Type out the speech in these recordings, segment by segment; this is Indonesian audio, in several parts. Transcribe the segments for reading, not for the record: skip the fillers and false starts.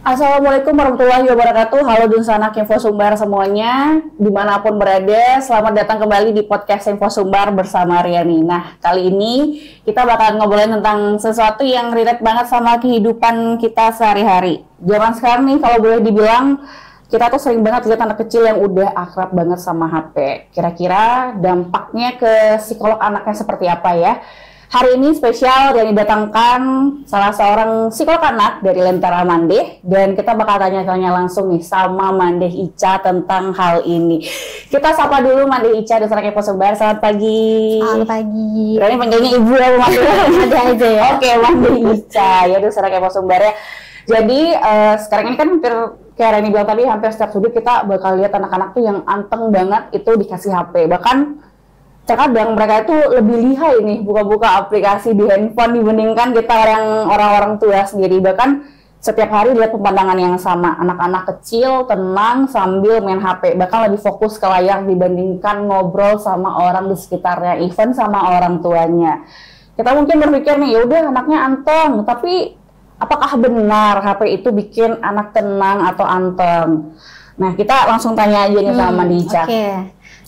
Assalamualaikum warahmatullahi wabarakatuh. Halo Dunsanak Info Sumbar semuanya, dimanapun berada, selamat datang kembali di podcast Info Sumbar bersama Riani. Nah, kali ini kita bakalan ngobrolin tentang sesuatu yang relate banget sama kehidupan kita sehari-hari. Zaman sekarang nih, kalau boleh dibilang, kita tuh sering banget lihat anak kecil yang udah akrab banget sama HP. Kira-kira dampaknya ke psikolog anaknya seperti apa ya? Hari ini spesial yang didatangkan salah seorang psikolog anak dari Lentera Mandeh, dan kita bakal tanya-tanya langsung nih sama Mandeh Ica tentang hal ini. Kita sapa dulu Mandeh Ica dari Sanak Info Sumbar. Selamat pagi. Selamat pagi. Berani panggilnya ibu ya, Mandeh? Ada aja ya. Oke, Mandeh Ica ya dari Sanak Info Sumbar ya. Jadi sekarang ini kan hampir kayak Reni bilang tadi, hampir setiap sudut kita bakal lihat anak-anak tuh yang anteng banget itu dikasih HP. Bahkan terkadang mereka itu lebih lihai nih buka-buka aplikasi di handphone dibandingkan kita orang-orang tua sendiri. Bahkan setiap hari lihat pemandangan yang sama, anak-anak kecil tenang sambil main HP, bahkan lebih fokus ke layar dibandingkan ngobrol sama orang di sekitarnya, even sama orang tuanya. Kita mungkin berpikir nih, yaudah anaknya anteng, tapi apakah benar HP itu bikin anak tenang atau anteng? Nah, kita langsung tanya aja nih sama Dica.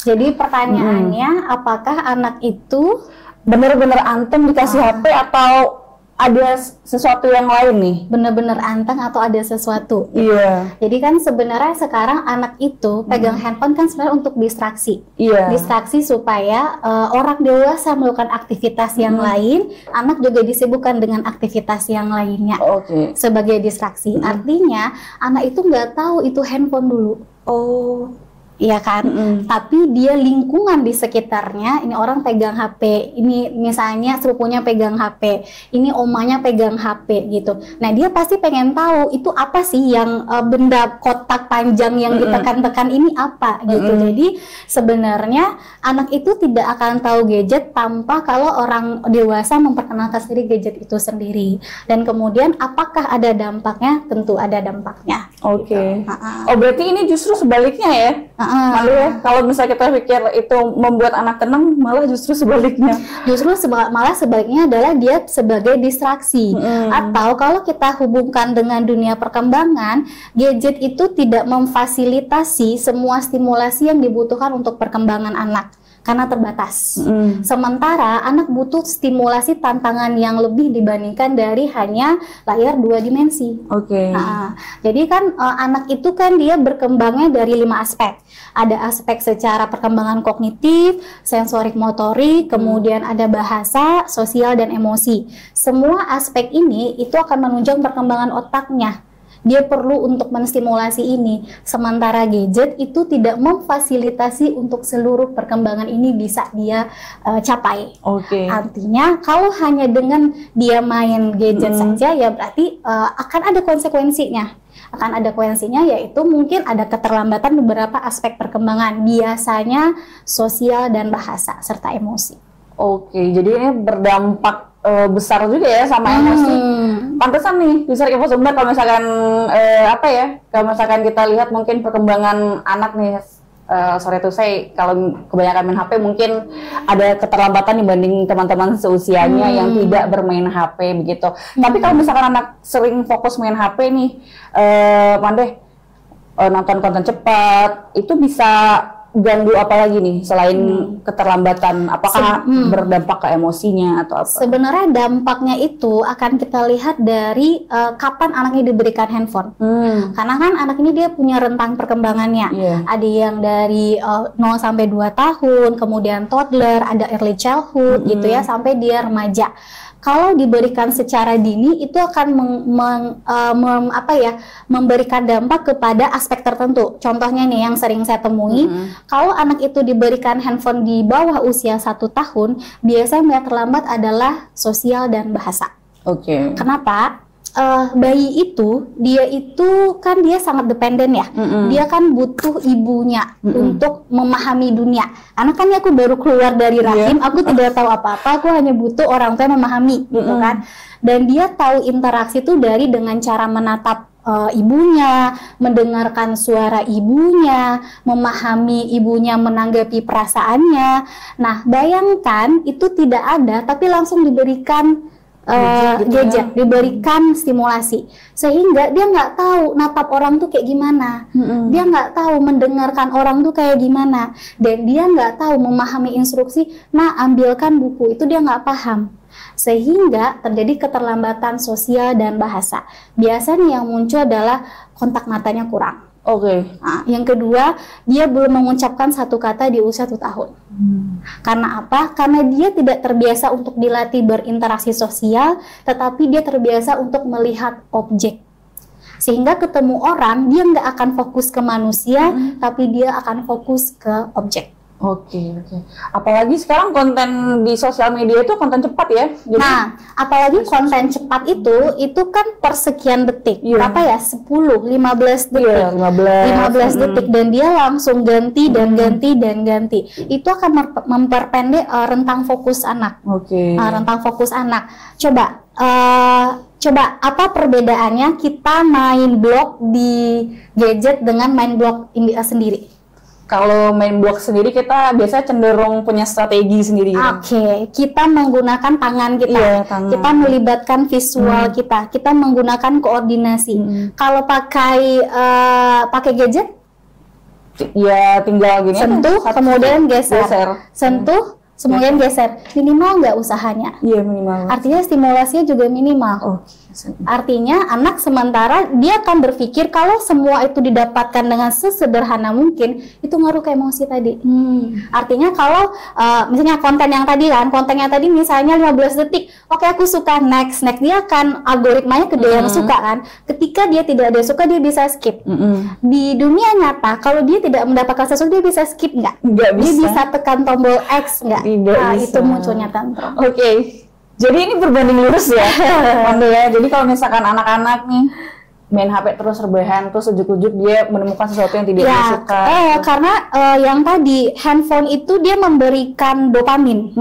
Jadi pertanyaannya, apakah anak itu benar-benar anteng dikasih HP atau ada sesuatu yang lain nih? benar-benar anteng atau ada sesuatu? Iya. Jadi kan sebenarnya sekarang anak itu pegang handphone kan sebenarnya untuk distraksi. Iya. Distraksi supaya orang dewasa melakukan aktivitas yang lain, anak juga disibukkan dengan aktivitas yang lainnya. Oke. Sebagai distraksi. Artinya anak itu nggak tahu itu handphone dulu. Oh. Iya kan, tapi dia lingkungan di sekitarnya, ini orang pegang HP, ini misalnya sepupunya pegang HP, ini omanya pegang HP gitu. Nah dia pasti pengen tahu itu apa sih yang benda kotak panjang yang ditekan-tekan ini apa gitu. Jadi sebenarnya anak itu tidak akan tahu gadget tanpa kalau orang dewasa memperkenalkan sendiri gadget itu sendiri. Dan kemudian apakah ada dampaknya? Tentu ada dampaknya. Oke. Gitu. Oh berarti ini justru sebaliknya ya? Malu ya, kalau misalnya kita pikir itu membuat anak tenang, malah justru sebaliknya. Justru malah sebaliknya adalah dia sebagai distraksi. Atau kalau kita hubungkan dengan dunia perkembangan, gadget itu tidak memfasilitasi semua stimulasi yang dibutuhkan untuk perkembangan anak. Karena terbatas. Sementara anak butuh stimulasi tantangan yang lebih dibandingkan dari hanya layar 2 dimensi. Oke. Nah, jadi kan anak itu kan dia berkembangnya dari 5 aspek. Ada aspek secara perkembangan kognitif, sensorik motorik, kemudian ada bahasa, sosial, dan emosi. Semua aspek ini itu akan menunjang perkembangan otaknya. Dia perlu untuk menstimulasi ini, sementara gadget itu tidak memfasilitasi untuk seluruh perkembangan ini bisa dia capai. Oke. Artinya kalau hanya dengan dia main gadget saja ya berarti akan ada konsekuensinya. Yaitu mungkin ada keterlambatan beberapa aspek perkembangan, biasanya sosial dan bahasa serta emosi. Oke, jadi ini berdampak besar juga ya sama emosi. Pantesan nih, bisa Info Sumbar kalau misalkan kalau misalkan kita lihat mungkin perkembangan anak nih, sorry to say, kalau kebanyakan main HP mungkin ada keterlambatan dibanding teman-teman seusianya yang tidak bermain HP begitu. Tapi kalau misalkan anak sering fokus main HP nih, Mandeh, nonton konten cepat, itu bisa ganggu apa lagi nih selain keterlambatan? Apakah berdampak ke emosinya atau apa? Sebenarnya dampaknya itu akan kita lihat dari kapan anaknya diberikan handphone. Karena kan anak ini dia punya rentang perkembangannya. Ada yang dari 0 sampai 2 tahun, kemudian toddler, ada early childhood gitu ya, sampai dia remaja. Kalau diberikan secara dini itu akan memberikan dampak kepada aspek tertentu. Contohnya nih yang sering saya temui, kalau anak itu diberikan handphone di bawah usia 1 tahun, biasanya yang terlambat adalah sosial dan bahasa. Oke. Kenapa? Bayi itu dia sangat dependen ya. Dia kan butuh ibunya untuk memahami dunia. Anak kan aku baru keluar dari rahim, aku tidak tahu apa-apa, aku hanya butuh orang tua yang memahami gitu kan. Dan dia tahu interaksi itu dengan cara menatap ibunya, mendengarkan suara ibunya, memahami ibunya, menanggapi perasaannya. Nah, bayangkan itu tidak ada tapi langsung diberikan gadget, diberikan stimulasi, sehingga dia nggak tahu natap orang tuh kayak gimana, dia nggak tahu mendengarkan orang tuh kayak gimana, dan dia nggak tahu memahami instruksi. Nah, ambilkan buku itu dia nggak paham, sehingga terjadi keterlambatan sosial dan bahasa. Biasanya yang muncul adalah kontak matanya kurang. Nah, yang kedua, dia belum mengucapkan satu kata di usia 1 tahun. Karena apa? Karena dia tidak terbiasa untuk dilatih berinteraksi sosial, tetapi dia terbiasa untuk melihat objek. Sehingga ketemu orang, dia nggak akan fokus ke manusia, tapi dia akan fokus ke objek. Apalagi sekarang konten di sosial media itu konten cepat ya. Jadi, nah, apalagi konten cepat itu kan per sekian detik. Berapa ya? 10, 15 detik. 15 detik, dan dia langsung ganti dan ganti dan ganti. Itu akan memperpendek rentang fokus anak. Rentang fokus anak. Coba apa perbedaannya kita main blog di gadget dengan main blog sendiri? Kalau main blog sendiri kita biasa cenderung punya strategi sendiri. Kita menggunakan tangan kita, kita melibatkan visual kita menggunakan koordinasi. Kalau pakai gadget, ya tinggal gini, sentuh, kemudian geser, sentuh, kemudian geser. Minimal nggak usahanya? Iya, minimal. Artinya stimulasinya juga minimal. Artinya anak sementara dia akan berpikir kalau semua itu didapatkan dengan sesederhana mungkin, itu ngaruh ke emosi tadi. Artinya kalau misalnya kontennya tadi misalnya 15 detik, oke, aku suka, next, dia akan algoritmanya ke dia yang suka kan. Ketika dia tidak ada suka, dia bisa skip. Di dunia nyata, kalau dia tidak mendapatkan sesuatu, dia bisa skip nggak? Nggak bisa. Dia bisa tekan tombol X nggak? Nah, itu munculnya tantrum. Jadi ini berbanding lurus ya, Jadi kalau misalkan anak-anak nih main HP terus rebahan, terus ujuk-ujuk dia menemukan sesuatu yang tidak dia suka. Karena yang tadi handphone itu dia memberikan dopamin.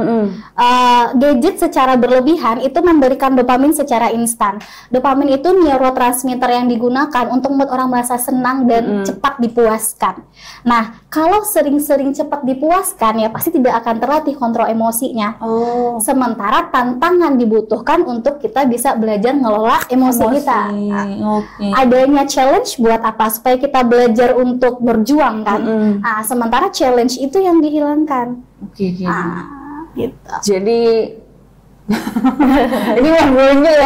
Gadget secara berlebihan itu memberikan dopamin secara instan. Dopamin itu neurotransmitter yang digunakan untuk membuat orang merasa senang dan cepat dipuaskan. Nah, kalau sering-sering cepat dipuaskan, ya pasti tidak akan terlatih kontrol emosinya. Sementara tantangan dibutuhkan untuk kita bisa belajar ngelola emosi kita. Adanya challenge buat apa? Supaya kita belajar untuk berjuang kan. Nah, sementara challenge itu yang dihilangkan. Gitu. Jadi ini yang ya.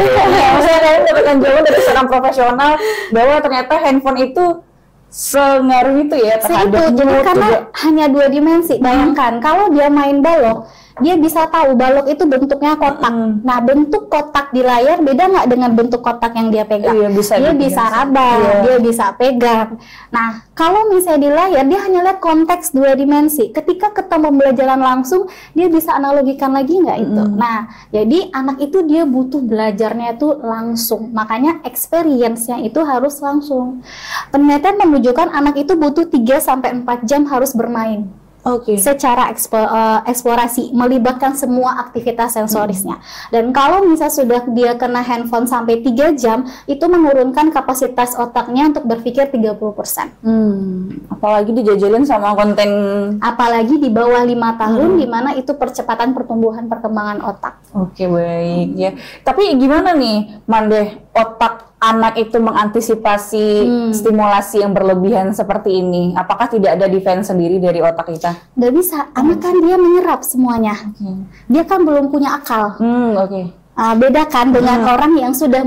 Saya mendapatkan jawaban dari seorang profesional bahwa ternyata handphone itu sengaruh itu ya terhadap jadi karena hanya 2 dimensi. Bayangkan kalau dia main balok, dia bisa tahu balok itu bentuknya kotak. Nah, bentuk kotak di layar beda nggak dengan bentuk kotak yang dia pegang? Dia bisa raba, dia bisa pegang. Nah, kalau misalnya di layar, dia hanya lihat konteks 2 dimensi. Ketika ketemu pembelajaran langsung, dia bisa analogikan lagi nggak itu? Nah, jadi anak itu dia butuh belajarnya itu langsung. Makanya experience-nya itu harus langsung. Penelitian menunjukkan anak itu butuh 3-4 jam harus bermain. Secara eksplorasi, melibatkan semua aktivitas sensorisnya. Dan kalau misalnya sudah dia kena handphone sampai 3 jam, itu menurunkan kapasitas otaknya untuk berpikir 30%. Apalagi dijajalin sama konten, apalagi di bawah 5 tahun, di mana itu percepatan pertumbuhan perkembangan otak. Baik ya. Tapi gimana nih, Mandeh, otak anak itu mengantisipasi stimulasi yang berlebihan seperti ini? Apakah tidak ada defense sendiri dari otak kita? Nggak bisa, anak kan dia menyerap semuanya. Dia kan belum punya akal. Beda kan dengan orang yang sudah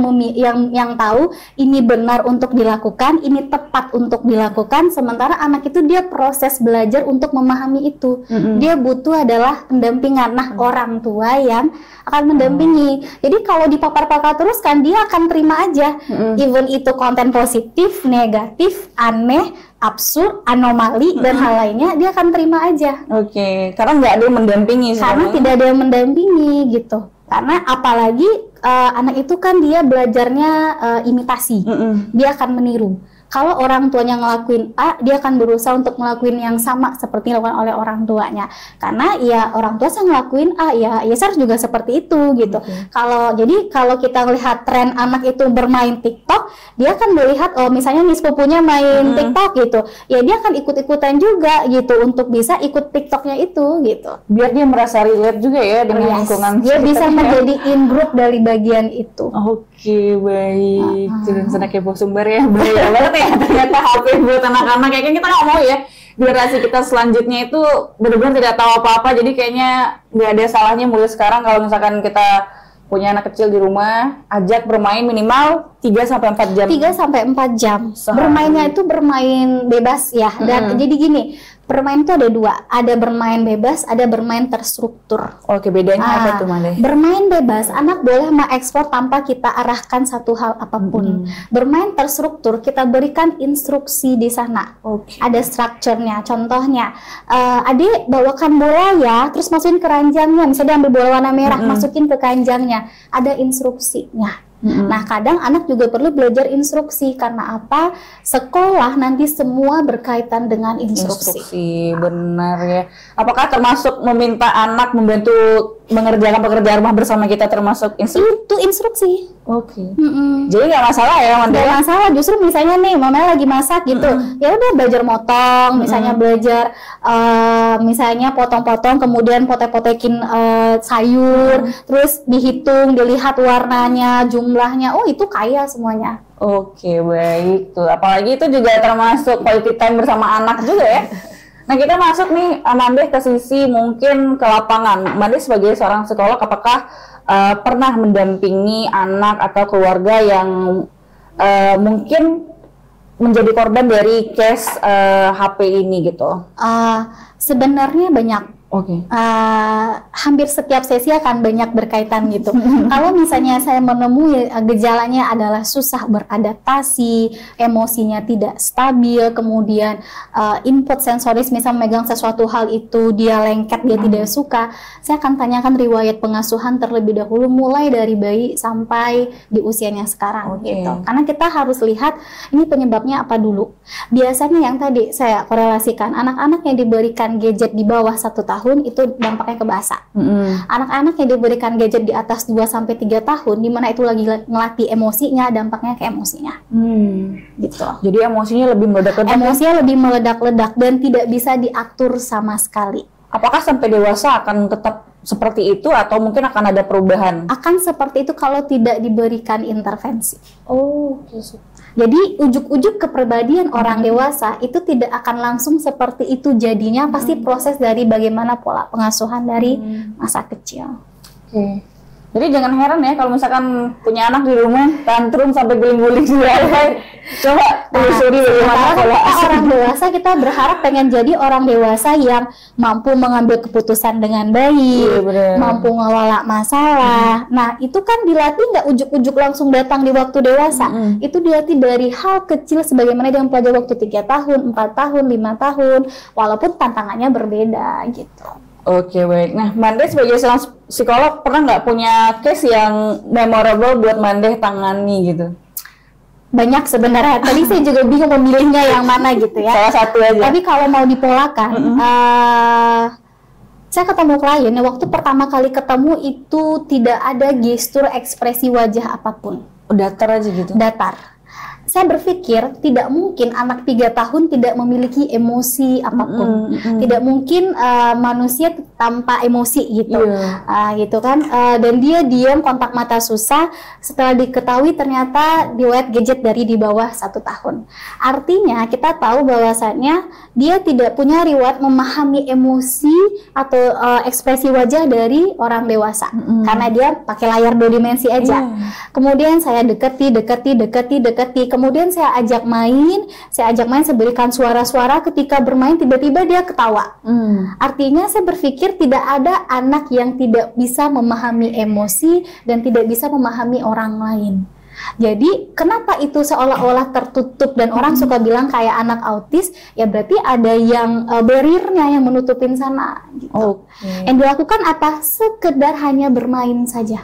yang tahu ini benar untuk dilakukan, ini tepat untuk dilakukan. Sementara anak itu dia proses belajar untuk memahami itu. Dia butuh adalah pendampingan. Nah, orang tua yang akan mendampingi. Jadi kalau dipapar-papar terus kan dia akan terima aja. Even itu konten positif, negatif, aneh, absurd, anomali dan hal lainnya, dia akan terima aja. Karena nggak ada yang mendampingi. Karena tidak ada yang mendampingi gitu. Karena apalagi anak itu kan dia belajarnya imitasi, dia akan meniru. Kalau orang tuanya ngelakuin A, dia akan berusaha untuk ngelakuin yang sama seperti dilakukan oleh orang tuanya. Karena ya orang tua saya ngelakuin A, ya saya harus juga seperti itu gitu. Kalau kita lihat tren anak itu bermain TikTok, dia akan melihat misalnya nih sepupunya main TikTok gitu. Ya dia akan ikut-ikutan juga gitu untuk bisa ikut TikToknya itu gitu. Biar dia merasa relate juga ya dengan lingkungan. Dia bisa menjadi in group dari bagian itu. Oke, baik. Sana kepo sumber ya, bahaya banget ya ternyata HP buat anak-anak. Kayaknya kita nggak mau ya generasi kita selanjutnya itu benar-benar tidak tahu apa-apa. Jadi kayaknya nggak ada salahnya mulai sekarang kalau misalkan kita punya anak kecil di rumah, ajak bermain minimal 3-4 jam. 3-4 jam. Bermainnya itu bermain bebas ya. Dan jadi gini, bermain itu ada dua, ada bermain bebas, ada bermain terstruktur. Oke, bedanya apa tuh, Mande? Bermain bebas, anak boleh mengeksplor tanpa kita arahkan satu hal apapun. Bermain terstruktur, kita berikan instruksi di sana. Ada strukturnya, contohnya, adik bawakan bola ya, terus masukin ke keranjangnya, misalnya ambil bola warna merah, masukin ke keranjangnya, ada instruksinya. Nah, kadang anak juga perlu belajar instruksi karena apa? Sekolah nanti semua berkaitan dengan instruksi. Benar ya. Apakah termasuk meminta anak membantu mengerjakan pekerjaan rumah bersama kita termasuk instruksi? Itu instruksi. Jadi nggak masalah ya, Manda? Nggak masalah. Justru misalnya nih, mamanya lagi masak gitu, ya udah belajar motong, misalnya belajar, misalnya potong-potong, kemudian potek-potekin sayur, terus dihitung, dilihat warnanya, jumlahnya, oh itu kaya semuanya. Oke, baik tuh. Apalagi itu juga termasuk quality time bersama anak juga ya. Nah, kita masuk nih, Mande, ke sisi mungkin ke lapangan. Mande sebagai seorang psikolog, apakah pernah mendampingi anak atau keluarga yang mungkin menjadi korban dari case HP ini gitu? Sebenarnya banyak. Hampir setiap sesi akan banyak berkaitan gitu. Kalau misalnya saya menemui gejalanya adalah susah beradaptasi, emosinya tidak stabil, kemudian input sensoris, misal megang sesuatu hal itu dia lengket, dia tidak suka, saya akan tanyakan riwayat pengasuhan terlebih dahulu mulai dari bayi sampai di usianya sekarang gitu. Karena kita harus lihat ini penyebabnya apa dulu. Biasanya yang tadi saya korelasikan, anak-anak yang diberikan gadget di bawah 1 tahun itu dampaknya ke bahasa. Anak-anak yang diberikan gadget di atas 2-3 tahun, di mana itu lagi ngelatih emosinya, dampaknya ke emosinya. Gitu. Jadi emosinya lebih meledak-ledak. Emosinya lebih meledak-ledak dan tidak bisa diatur sama sekali. Apakah sampai dewasa akan tetap seperti itu atau mungkin akan ada perubahan? Akan seperti itu kalau tidak diberikan intervensi. Jadi ujuk-ujuk kepribadian orang dewasa itu tidak akan langsung seperti itu jadinya, pasti proses dari bagaimana pola pengasuhan dari masa kecil. Jadi jangan heran ya kalau misalkan punya anak di rumah tantrum sampai guling-guling di lantai. Coba telusuri bagaimana pola asuh. Orang dewasa kita berharap pengen jadi orang dewasa yang mampu mengambil keputusan dengan baik, mampu ngelola masalah. Nah, itu kan dilatih nggak ujuk-ujuk langsung datang di waktu dewasa. Itu dilatih dari hal kecil sebagaimana dia mempelajari waktu 3 tahun, 4 tahun, 5 tahun, walaupun tantangannya berbeda gitu. Oke, baik. Nah, Mande sebagai seorang psikolog pernah nggak punya case yang memorable buat Mande tangani gitu? Banyak sebenarnya. Tadi saya juga bingung memilihnya yang mana gitu ya. Salah satu aja. Tapi kalau mau dipolakan, saya ketemu klien, waktu pertama kali ketemu itu tidak ada gestur ekspresi wajah apapun. Datar aja gitu? Datar. Saya berpikir tidak mungkin anak 3 tahun tidak memiliki emosi apapun. Tidak mungkin manusia tanpa emosi gitu. Gitu kan. Dan dia diam, kontak mata susah. Setelah diketahui ternyata riwayat gadget dari di bawah 1 tahun. Artinya kita tahu bahwasannya dia tidak punya riwayat memahami emosi atau ekspresi wajah dari orang dewasa. Karena dia pakai layar 2 dimensi aja. Kemudian saya deketi. Kemudian saya ajak main, saya berikan suara-suara, ketika bermain tiba-tiba dia ketawa. Artinya saya berpikir tidak ada anak yang tidak bisa memahami emosi dan tidak bisa memahami orang lain. Jadi kenapa itu seolah-olah tertutup dan orang suka bilang kayak anak autis, ya berarti ada yang barriernya yang menutupin sana gitu. Yang dilakukan apa? Sekedar hanya bermain saja.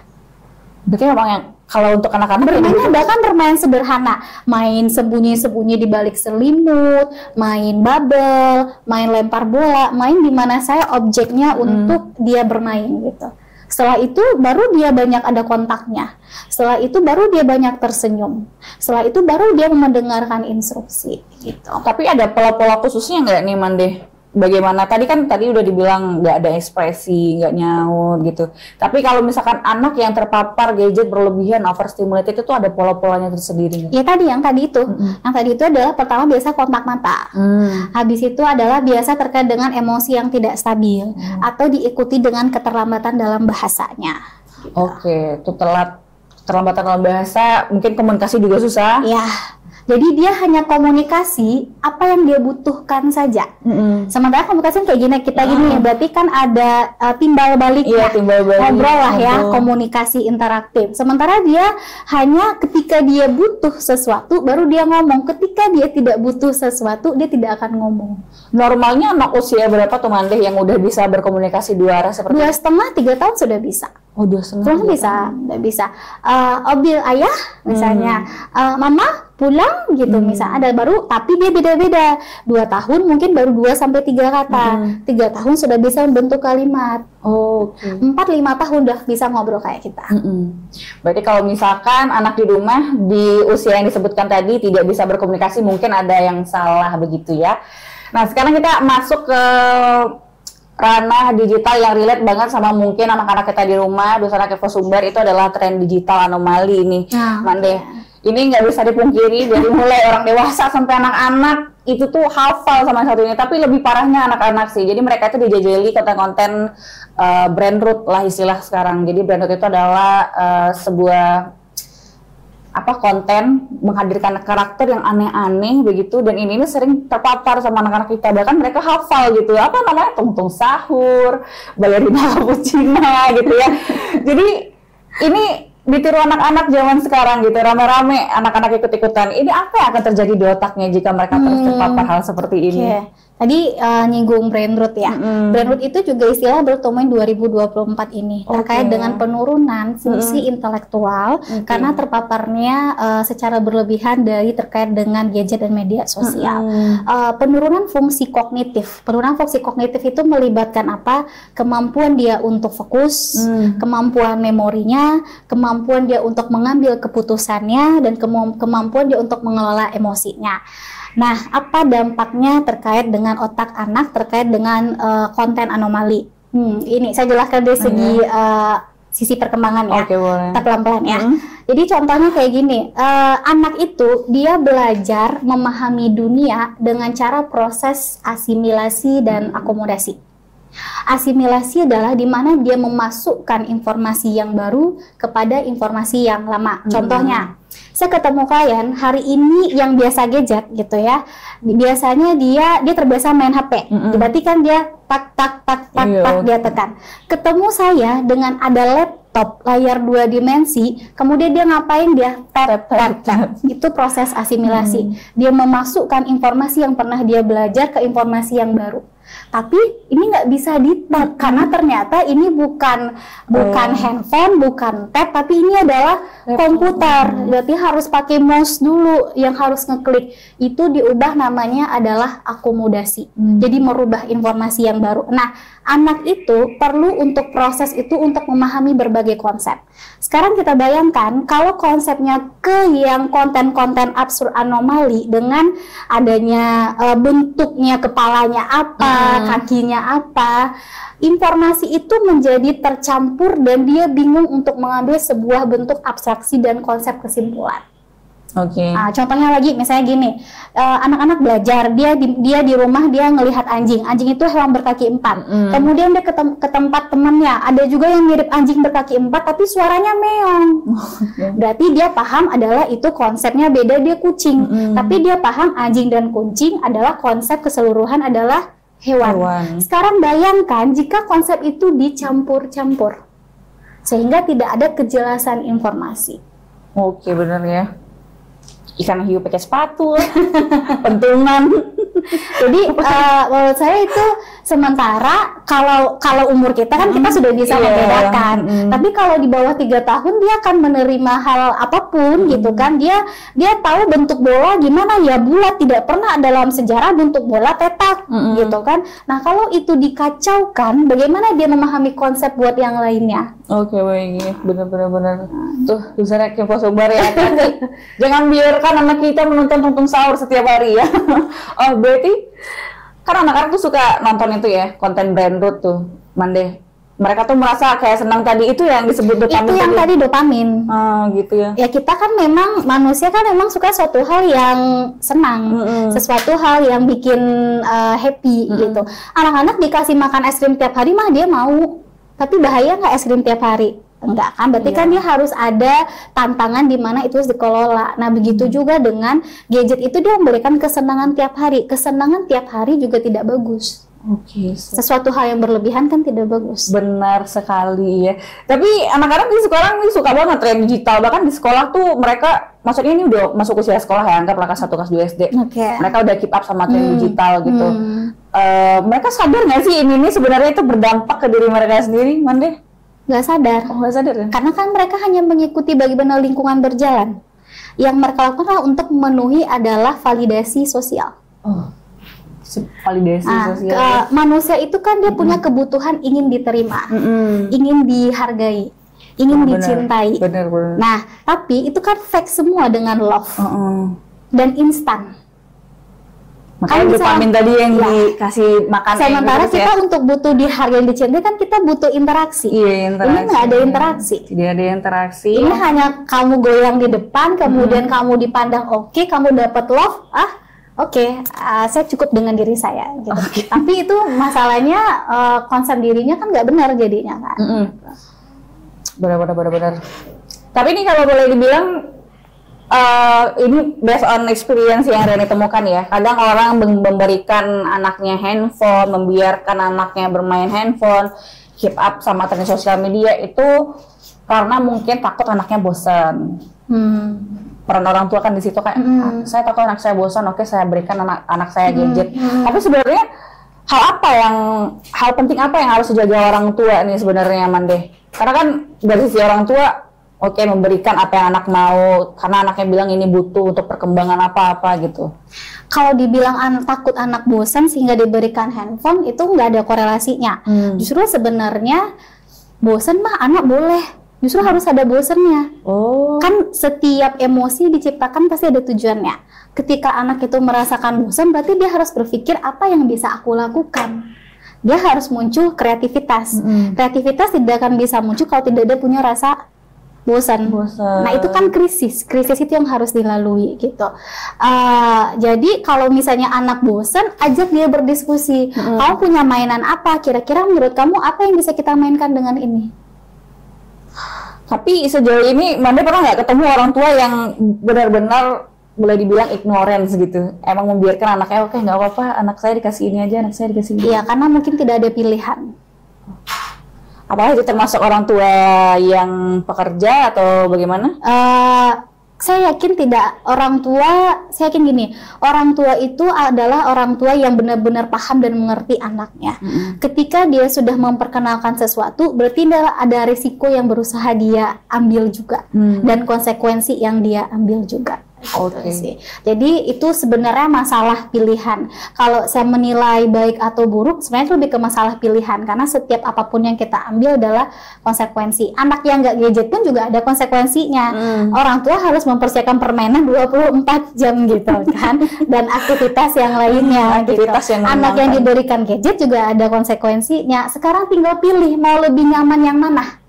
Berarti memang yang kalau untuk anak-anak bermainnya bahkan bermain sederhana, main sembunyi-sembunyi di balik selimut, main bubble, main lempar bola, main di mana saya objeknya untuk dia bermain gitu. Setelah itu baru dia banyak ada kontaknya. Setelah itu baru dia banyak tersenyum. Setelah itu baru dia mendengarkan instruksi gitu. Tapi ada pola-pola khususnya nggak nih Mande? Bagaimana tadi udah dibilang nggak ada ekspresi, nggak nyaut gitu. Tapi kalau misalkan anak yang terpapar gadget berlebihan, overstimulated itu ada pola-polanya tersendiri. Ya yang tadi itu, yang tadi itu adalah pertama biasa kontak mata. Habis itu adalah biasa terkait dengan emosi yang tidak stabil atau diikuti dengan keterlambatan dalam bahasanya. Gitu. Oke, itu terlambatan dalam bahasa, mungkin komunikasi juga susah. Ya. Jadi dia hanya komunikasi apa yang dia butuhkan saja. Sementara komunikasi kayak gini, kita gini, berarti kan ada timbal balik, ngobrol lah ya, komunikasi interaktif. Sementara dia hanya ketika dia butuh sesuatu baru dia ngomong. Ketika dia tidak butuh sesuatu dia tidak akan ngomong. Normalnya anak usia berapa tuh Mande yang udah bisa berkomunikasi dua arah seperti 2,5-3 tahun sudah bisa. Oh, 2,5 bisa. Obil ayah misalnya, mama pulang gitu misalnya ada baru, tapi dia beda-beda. 2 tahun mungkin baru 2-3 kata. 3 tahun sudah bisa membentuk kalimat. 4-5 tahun udah bisa ngobrol kayak kita. Berarti kalau misalkan anak di rumah di usia yang disebutkan tadi tidak bisa berkomunikasi, mungkin ada yang salah begitu ya. Nah, sekarang kita masuk ke ranah digital yang relate banget sama mungkin anak-anak kita di rumah. Dosana Kepo Sumber itu adalah tren digital anomali ini, Mande. Ini nggak bisa dipungkiri, dari mulai orang dewasa sampai anak-anak itu tuh hafal sama satu ini. Tapi lebih parahnya anak-anak sih. Jadi mereka itu dijajali konten-konten brand root lah istilah sekarang. Jadi brand root itu adalah sebuah konten menghadirkan karakter yang aneh-aneh begitu, dan ini sering terpapar sama anak-anak kita, bahkan mereka hafal gitu apa namanya, tungtung sahur, balerina cappuccino gitu ya. Jadi ini ditiru anak-anak zaman sekarang gitu, rame-rame anak-anak ikut-ikutan. Ini apa yang akan terjadi di otaknya jika mereka terpapar hal seperti ini? Tadi nyinggung brain root ya. Brain root itu juga istilah bertemuan 2024 ini terkait dengan penurunan fungsi intelektual karena terpaparnya secara berlebihan dari terkait dengan gadget dan media sosial. Penurunan fungsi kognitif. Penurunan fungsi kognitif itu melibatkan apa? Kemampuan dia untuk fokus, kemampuan memorinya, kemampuan dia untuk mengambil keputusannya, dan kemampuan dia untuk mengelola emosinya. Nah, apa dampaknya terkait dengan otak anak terkait dengan konten anomali? Ini saya jelaskan dari segi sisi perkembangan ya. Kita pelan-pelan ya. Jadi contohnya kayak gini, anak itu dia belajar memahami dunia dengan cara proses asimilasi dan akomodasi. Asimilasi adalah di mana dia memasukkan informasi yang baru kepada informasi yang lama. Contohnya, saya ketemu klien hari ini yang biasa gadget gitu ya. Biasanya dia terbiasa main HP. Berarti kan dia tak dia tekan. Ketemu saya dengan ada laptop layar 2 dimensi, kemudian dia ngapain? Dia tap. Itu proses asimilasi. Dia memasukkan informasi yang pernah dia belajar ke informasi yang baru. Tapi ini nggak bisa di-tap karena ternyata ini bukan handphone, bukan tab, tapi ini adalah komputer. Berarti harus pakai mouse dulu yang harus ngeklik. Itu diubah namanya adalah akomodasi. Jadi merubah informasi yang baru. Nah, anak itu perlu untuk proses itu untuk memahami berbagai konsep. Sekarang kita bayangkan kalau konsepnya ke yang konten-konten absurd anomali dengan adanya bentuknya kepalanya apa, kakinya apa, informasi itu menjadi tercampur dan dia bingung untuk mengambil sebuah bentuk abstraksi dan konsep kesimpulan. Nah, contohnya lagi misalnya gini, anak-anak belajar, dia di rumah dia ngelihat anjing itu hewan berkaki 4. Kemudian dia ke tempat temannya, ada juga yang mirip anjing berkaki 4 tapi suaranya meong. Berarti dia paham adalah itu konsepnya beda, dia kucing. Tapi dia paham anjing dan kucing adalah konsep keseluruhan adalah hewan. Sekarang bayangkan jika konsep itu dicampur-campur sehingga tidak ada kejelasan informasi. Benar ya. Ikan hiu pakai sepatu, pentungan. Jadi menurut saya itu sementara kalau umur kita kan kita sudah bisa membedakan. Tapi kalau di bawah 3 tahun dia akan menerima hal apapun gitu kan. Dia tahu bentuk bola gimana ya, bulat, tidak pernah dalam sejarah bentuk bola petak gitu kan. Nah, kalau itu dikacaukan, bagaimana dia memahami konsep buat yang lainnya? Oke, baik, benar. Tuh, Sarah Kepo Sumbar ya. Jangan biarkan anak kita menonton Tuntung Sahur setiap hari ya. Oh, berarti kan anak-anak tuh suka nonton itu ya, konten brand root tuh, Mande. Mereka tuh merasa kayak senang tadi, itu yang disebut dopamin. Itu yang tadi dopamin. Oh, gitu ya. Ya kita kan memang manusia kan memang suka suatu hal yang senang, sesuatu hal yang bikin happy gitu. Anak-anak dikasih makan es krim tiap hari mah dia mau. Tapi bahaya nggak es krim tiap hari? Enggak kan, berarti kan dia harus ada tantangan di mana itu harus dikelola. Nah, begitu juga dengan gadget itu, dia memberikan kesenangan tiap hari. Kesenangan tiap hari juga tidak bagus. Oke. Sesuatu hal yang berlebihan kan tidak bagus. Benar sekali ya. Tapi anak-anak di sekarang ini suka banget tren digital. Bahkan di sekolah tuh mereka, maksudnya ini udah masuk usia sekolah ya, anggaplah kelas 1, kelas 2 SD. Mereka udah keep up sama tren digital gitu. Mereka sadar nggak sih ini sebenarnya itu berdampak ke diri mereka sendiri, Mande? Nggak sadar. Nggak sadar ya? Karena kan mereka hanya mengikuti bagaimana lingkungan berjalan. Yang mereka lakukan untuk memenuhi adalah validasi sosial. Validasi sosial. Manusia itu kan dia punya kebutuhan ingin diterima, ingin dihargai, ingin dicintai. Bener. Nah, tapi itu kan fake semua dengan love dan instan. Makanya dopamin tadi yang dikasih makan. Sementara kita untuk butuh dihargai dan dicintai kan kita butuh interaksi. Iya, interaksi. Ini nggak ada interaksi. Tidak ada interaksi. Ini hanya kamu goyang di depan, kemudian kamu dipandang oke, kamu dapat love, saya cukup dengan diri saya. Gitu. Tapi itu masalahnya konsep dirinya kan nggak benar jadinya kan. Benar. Tapi ini kalau boleh dibilang, ini based on experience yang Reni temukan ya. Kadang orang memberikan anaknya handphone, membiarkan anaknya bermain handphone, keep up sama tren sosial media itu karena mungkin takut anaknya bosan. Peran orang tua kan di situ kayak, saya takut anak saya bosan, oke saya berikan anak saya gadget. Tapi sebenarnya hal penting apa yang harus dijaga orang tua nih sebenarnya, Mande? Karena kan dari sisi orang tua, oke, memberikan apa yang anak mau karena anaknya bilang ini butuh untuk perkembangan apa-apa gitu. Kalau dibilang takut anak bosan sehingga diberikan handphone, itu nggak ada korelasinya. Justru sebenarnya bosan mah anak boleh, justru harus ada bosannya. Kan setiap emosi diciptakan pasti ada tujuannya. Ketika anak itu merasakan bosan, berarti dia harus berpikir apa yang bisa aku lakukan. Dia harus muncul kreativitas. Kreativitas tidak akan bisa muncul kalau tidak ada punya rasa bosan. Nah, itu kan krisis itu yang harus dilalui gitu. Jadi kalau misalnya anak bosan, ajak dia berdiskusi. Kamu punya mainan apa? Kira-kira menurut kamu apa yang bisa kita mainkan dengan ini? Tapi sejauh ini, Manda pernah nggak ketemu orang tua yang benar-benar boleh dibilang ignorance gitu? Emang membiarkan anaknya, oke nggak apa-apa, anak saya dikasih ini aja, anak saya dikasih ini. Iya, karena mungkin tidak ada pilihan. Apalagi itu termasuk orang tua yang pekerja atau bagaimana? Saya yakin tidak. Saya yakin gini, orang tua itu adalah orang tua yang benar-benar paham dan mengerti anaknya. Ketika dia sudah memperkenalkan sesuatu, berarti ada risiko yang berusaha dia ambil juga, dan konsekuensi yang dia ambil juga. Jadi itu sebenarnya masalah pilihan. Kalau saya menilai baik atau buruk, sebenarnya itu lebih ke masalah pilihan, karena setiap apapun yang kita ambil adalah konsekuensi. Anak yang nggak gadget pun juga ada konsekuensinya. Orang tua harus mempersiapkan permainan 24 jam gitu kan, dan aktivitas yang lainnya. Anak yang diberikan gadget juga ada konsekuensinya. Sekarang tinggal pilih mau lebih nyaman yang mana.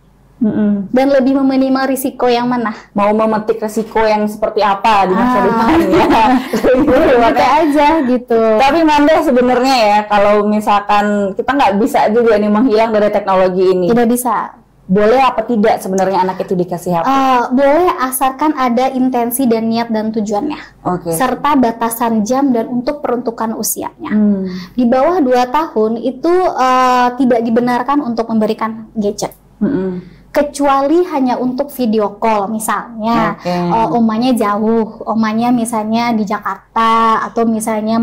Dan lebih meminimal risiko yang mana? Mau memetik risiko yang seperti apa di masa depan ya? Gitu aja gitu. Tapi Manda sebenarnya ya, kalau misalkan kita nggak bisa juga nih menghilang dari teknologi ini. Tidak bisa. Boleh apa tidak sebenarnya anak itu dikasih HP? Boleh, asalkan ada intensi dan niat dan tujuannya. Serta batasan jam dan untuk peruntukan usianya. Di bawah 2 tahun itu tidak dibenarkan untuk memberikan gadget. kecuali hanya untuk video call misalnya. Omanya jauh, omanya misalnya di Jakarta, atau misalnya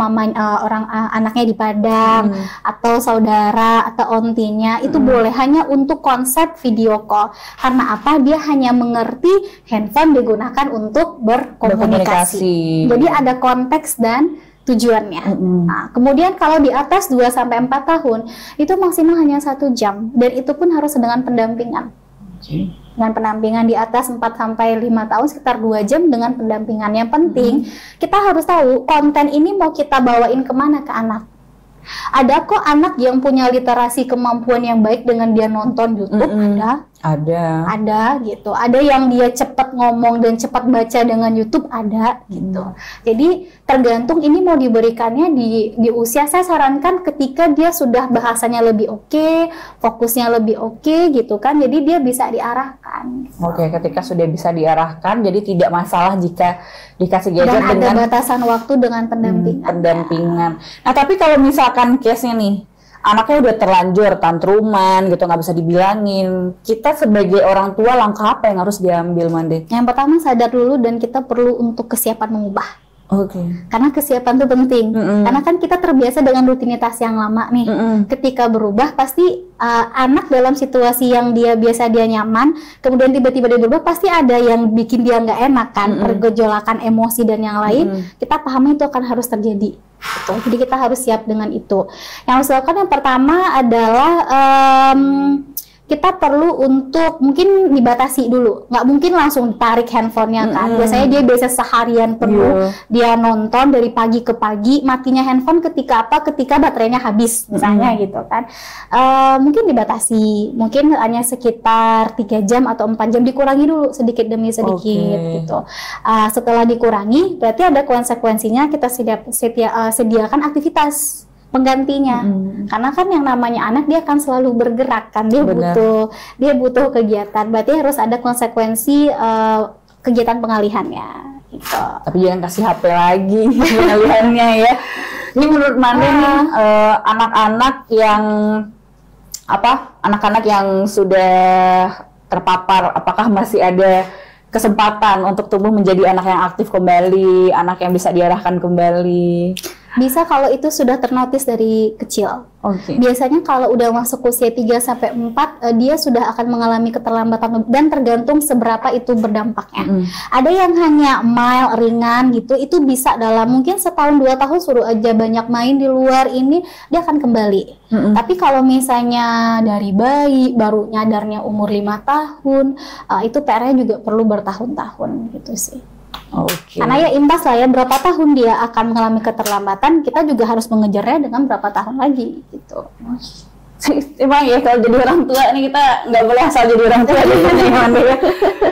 anaknya di Padang, atau saudara atau ontinya, itu boleh hanya untuk konsep video call. Karena apa? Dia hanya mengerti handphone digunakan untuk berkomunikasi. Jadi ada konteks dan tujuannya. Nah, kemudian kalau di atas 2-4 tahun itu maksimal hanya 1 jam, dan itu pun harus dengan pendampingan. Dengan pendampingan di atas 4-5 tahun sekitar 2 jam dengan pendampingan. Yang penting kita harus tahu konten ini mau kita bawain kemana ke anak. Ada kok anak yang punya literasi kemampuan yang baik dengan dia nonton YouTube, ada gitu. Ada yang dia cepat ngomong dan cepat baca dengan YouTube, ada gitu. Jadi tergantung ini mau diberikannya di usia. Saya sarankan ketika dia sudah bahasanya lebih oke, fokusnya lebih oke gitu kan. Jadi dia bisa diarahkan. Ketika sudah bisa diarahkan, jadi tidak masalah jika dikasih gadget dan ada batasan waktu dengan pendampingan. Nah, tapi kalau misalkan case-nya nih, anaknya udah terlanjur tantruman gitu, nggak bisa dibilangin, kita sebagai orang tua langkah apa yang harus diambil, Mande? Yang pertama sadar dulu, dan kita perlu untuk kesiapan mengubah. Karena kesiapan itu penting. Karena kan kita terbiasa dengan rutinitas yang lama nih. Ketika berubah, pasti anak dalam situasi yang dia biasa dia nyaman, kemudian tiba-tiba dia berubah, pasti ada yang bikin dia nggak enak kan, pergejolakan emosi dan yang lain. Kita pahami itu akan harus terjadi. Gitu. Jadi kita harus siap dengan itu. Yang harus dilakukan yang pertama adalah kita perlu untuk mungkin dibatasi dulu, nggak mungkin langsung tarik handphonenya kan. Biasanya dia biasa seharian penuh dia nonton dari pagi ke pagi, matinya handphone ketika baterainya habis misalnya gitu kan. Mungkin dibatasi, mungkin hanya sekitar 3 jam atau 4 jam, dikurangi dulu sedikit demi sedikit gitu. Setelah dikurangi, berarti ada konsekuensinya, kita sediakan aktivitas penggantinya. Karena kan yang namanya anak, dia akan selalu bergerak kan, dia butuh kegiatan. Berarti harus ada konsekuensi kegiatan pengalihannya gitu. Tapi jangan kasih HP lagi pengalihannya ya. Ini menurut Mande nih, anak-anak yang sudah terpapar, apakah masih ada kesempatan untuk tumbuh menjadi anak yang aktif kembali, anak yang bisa diarahkan kembali? Bisa kalau itu sudah ternotis dari kecil. Biasanya kalau udah masuk usia 3-4, dia sudah akan mengalami keterlambatan, dan tergantung seberapa itu berdampaknya. Ada yang hanya mild, ringan gitu, itu bisa dalam mungkin setahun 2 tahun suruh aja banyak main di luar, ini dia akan kembali. Tapi kalau misalnya dari bayi baru nyadarnya umur 5 tahun, itu PR-nya juga perlu bertahun-tahun gitu sih. Karena ya imbas lah ya, berapa tahun dia akan mengalami keterlambatan, kita juga harus mengejarnya dengan berapa tahun lagi gitu. Emang ya kalau jadi orang tua nih, kita nggak boleh asal jadi orang tua ya.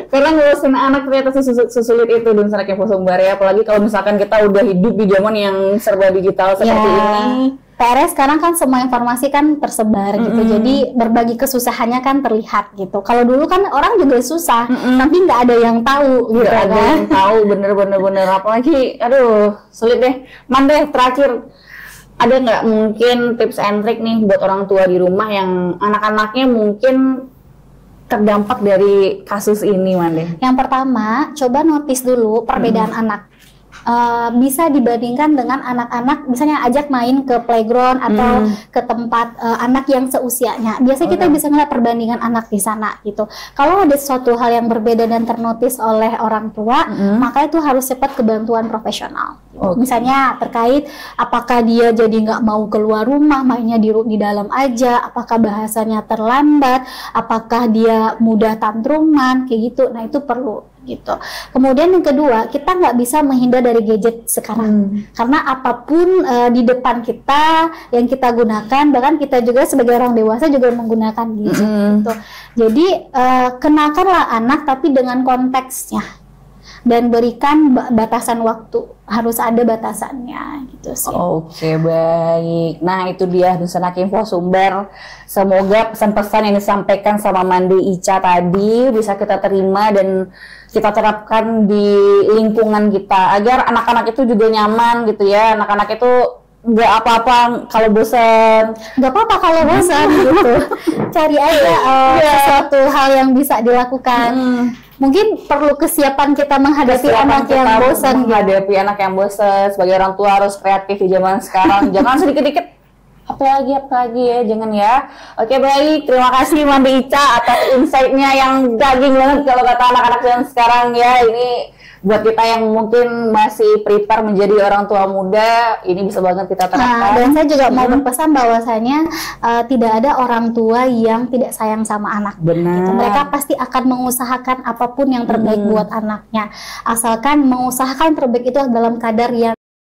Karena ngurusin anak ternyata sesulit itu dan Sanak Info Sumber ya, apalagi kalau misalkan kita udah hidup di zaman yang serba digital seperti ini. PR sekarang kan semua informasi kan tersebar gitu, jadi berbagi kesusahannya kan terlihat gitu. Kalau dulu kan orang juga susah, tapi nggak ada yang tahu gitu kan. Ada yang tahu, bener, apalagi sulit deh. Mande, terakhir, ada nggak mungkin tips and trick nih buat orang tua di rumah yang anak-anaknya mungkin terdampak dari kasus ini, Mande? Yang pertama, coba notice dulu perbedaan anak. Bisa dibandingkan dengan anak-anak, misalnya ajak main ke playground atau ke tempat anak yang seusianya. Biasanya kita bisa ngeliat perbandingan anak di sana gitu. Kalau ada suatu hal yang berbeda dan ternotis oleh orang tua, maka itu harus cepat ke bantuan profesional. Misalnya terkait apakah dia jadi nggak mau keluar rumah, mainnya di dalam aja, apakah bahasanya terlambat, apakah dia mudah tantruman, kayak gitu. Nah itu perlu gitu. Kemudian yang kedua, kita nggak bisa menghindar dari gadget sekarang, karena apapun di depan kita yang kita gunakan, bahkan kita juga sebagai orang dewasa juga menggunakan gadget gitu. Jadi kenakanlah anak, tapi dengan konteksnya, dan berikan batasan waktu, harus ada batasannya gitu sih. Baik. Nah itu dia Sanak Info Sumber. Semoga pesan-pesan yang disampaikan sama Mande Ica tadi bisa kita terima dan kita terapkan di lingkungan kita, agar anak-anak itu juga nyaman gitu ya. Anak-anak itu nggak apa-apa kalau bosan. Nggak apa-apa kalau bosan gitu. Cari aja sesuatu hal yang bisa dilakukan. Mungkin perlu kesiapan kita menghadapi anak yang bosan. Menghadapi anak yang bosan. Sebagai orang tua harus kreatif di zaman sekarang. Jangan sedikit-dikit apa lagi ya, jangan ya. Oke, baik, terima kasih Mandi Ica atas insight-nya yang daging banget kalau kata anak-anak zaman sekarang ya. Ini buat kita yang mungkin masih prepare menjadi orang tua muda, ini bisa banget kita terapkan. Dan saya juga mau berpesan bahwasanya tidak ada orang tua yang tidak sayang sama anak. Benar. Gitu. Mereka pasti akan mengusahakan apapun yang terbaik buat anaknya, asalkan mengusahakan terbaik itu dalam kadar yang